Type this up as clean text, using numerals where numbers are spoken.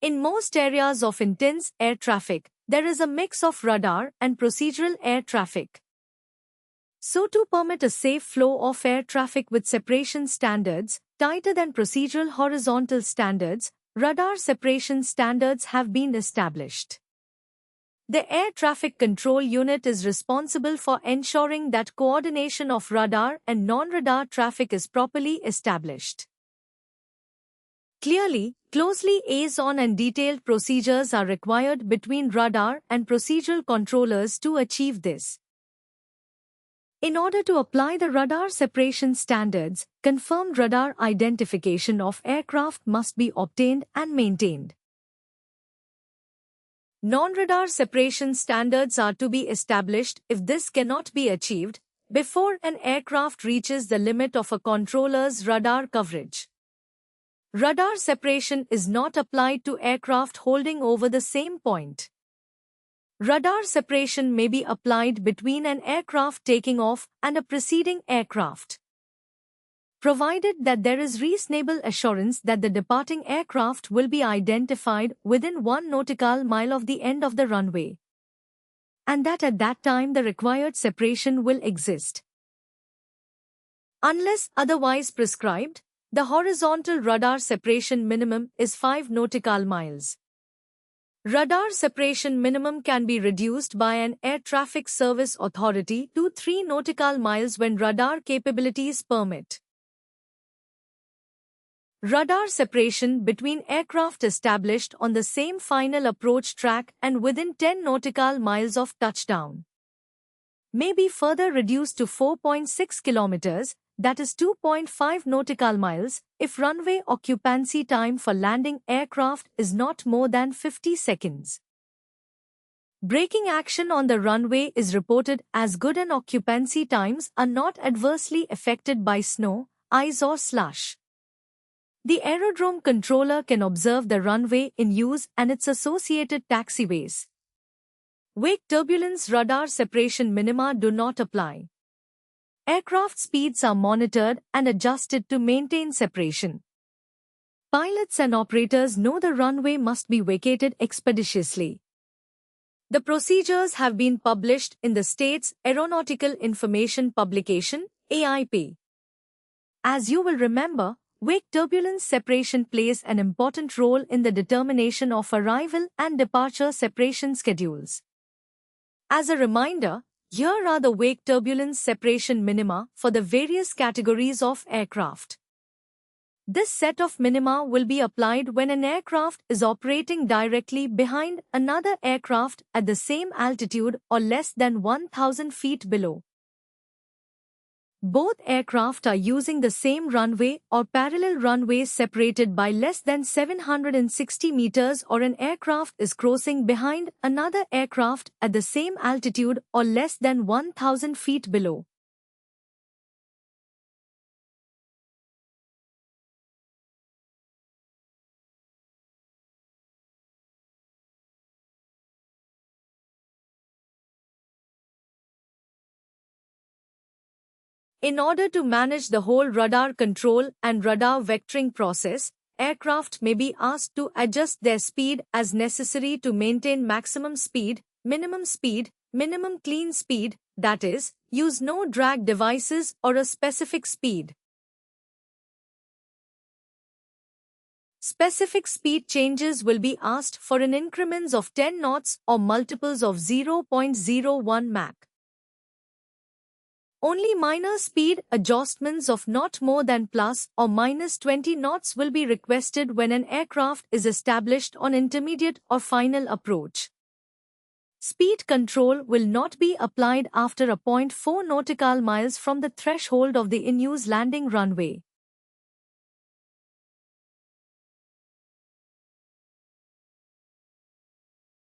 In most areas of intense air traffic, there is a mix of radar and procedural air traffic. So to permit a safe flow of air traffic with separation standards, tighter than procedural horizontal standards, radar separation standards have been established. The Air Traffic Control Unit is responsible for ensuring that coordination of radar and non-radar traffic is properly established. Clearly, closely liaison and detailed procedures are required between radar and procedural controllers to achieve this. In order to apply the radar separation standards, confirmed radar identification of aircraft must be obtained and maintained. Non-radar separation standards are to be established if this cannot be achieved before an aircraft reaches the limit of a controller's radar coverage. Radar separation is not applied to aircraft holding over the same point. Radar separation may be applied between an aircraft taking off and a preceding aircraft, provided that there is reasonable assurance that the departing aircraft will be identified within 1 nautical mile of the end of the runway, and that at that time the required separation will exist. Unless otherwise prescribed, the horizontal radar separation minimum is 5 nautical miles. Radar separation minimum can be reduced by an air traffic service authority to 3 nautical miles when radar capabilities permit. Radar separation between aircraft established on the same final approach track and within 10 nautical miles of touchdown may be further reduced to 4.6 kilometers, that is 2.5 nautical miles, if runway occupancy time for landing aircraft is not more than 50 seconds. Braking action on the runway is reported as good and occupancy times are not adversely affected by snow, ice or slush. The aerodrome controller can observe the runway in use and its associated taxiways. Wake turbulence radar separation minima do not apply. Aircraft speeds are monitored and adjusted to maintain separation. Pilots and operators know the runway must be vacated expeditiously. The procedures have been published in the state's Aeronautical Information Publication, AIP. As you will remember, wake turbulence separation plays an important role in the determination of arrival and departure separation schedules. As a reminder, here are the wake turbulence separation minima for the various categories of aircraft. This set of minima will be applied when an aircraft is operating directly behind another aircraft at the same altitude or less than 1,000 feet below. Both aircraft are using the same runway or parallel runways separated by less than 760 meters, or an aircraft is crossing behind another aircraft at the same altitude or less than 1,000 feet below. In order to manage the whole radar control and radar vectoring process, aircraft may be asked to adjust their speed as necessary to maintain maximum speed, minimum clean speed, that is, use no drag devices or a specific speed. Specific speed changes will be asked for in increments of 10 knots or multiples of 0.01 Mach. Only minor speed adjustments of not more than plus or minus 20 knots will be requested when an aircraft is established on intermediate or final approach. Speed control will not be applied after a 0.4 nautical miles from the threshold of the in-use landing runway.